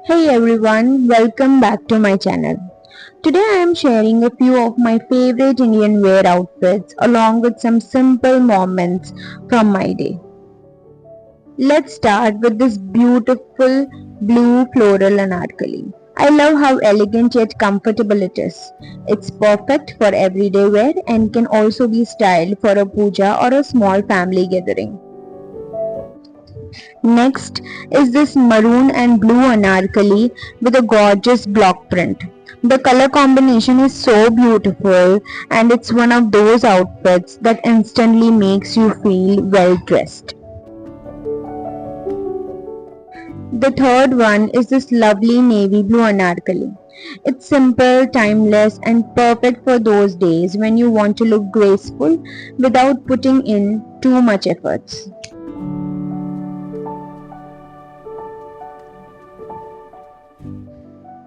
Hey everyone, welcome back to my channel. Today I am sharing a few of my favorite Indian wear outfits along with some simple moments from my day. Let's start with this beautiful blue floral anarkali. I love how elegant yet comfortable it is. It's perfect for everyday wear and can also be styled for a puja or a small family gathering. Next is this maroon and blue anarkali with a gorgeous block print. The color combination is so beautiful and it's one of those outfits that instantly makes you feel well dressed. The third one is this lovely navy blue anarkali. It's simple, timeless and perfect for those days when you want to look graceful without putting in too much efforts.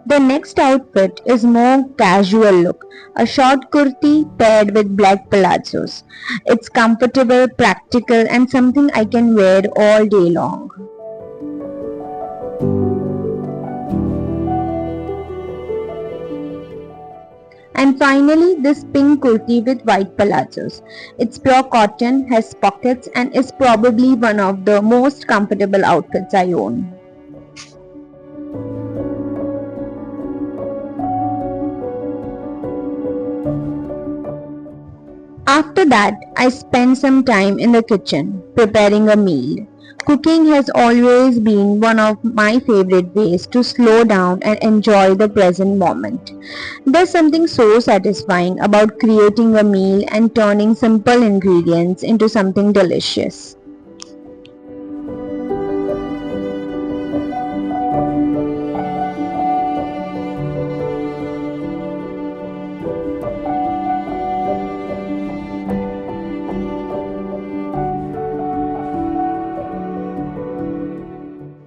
The next outfit is more casual look, a short kurti paired with black palazzos. It's comfortable, practical and something I can wear all day long. And finally, this pink kurti with white palazzos. It's pure cotton, has pockets and is probably one of the most comfortable outfits I own. After that, I spend some time in the kitchen preparing a meal. Cooking has always been one of my favorite ways to slow down and enjoy the present moment. There's something so satisfying about creating a meal and turning simple ingredients into something delicious.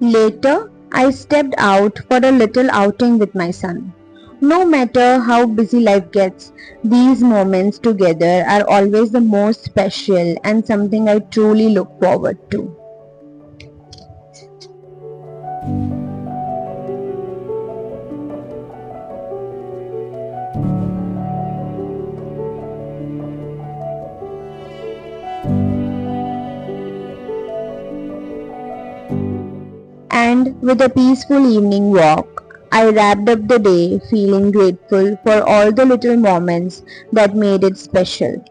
Later, I stepped out for a little outing with my son. No matter how busy life gets, these moments together are always the most special and something I truly look forward to. And with a peaceful evening walk, I wrapped up the day feeling grateful for all the little moments that made it special.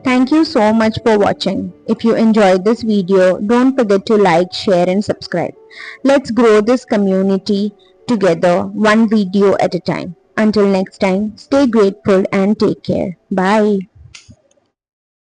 Thank you so much for watching. If you enjoyed this video, don't forget to like, share and subscribe. Let's grow this community together, one video at a time. Until next time, stay grateful and take care. Bye.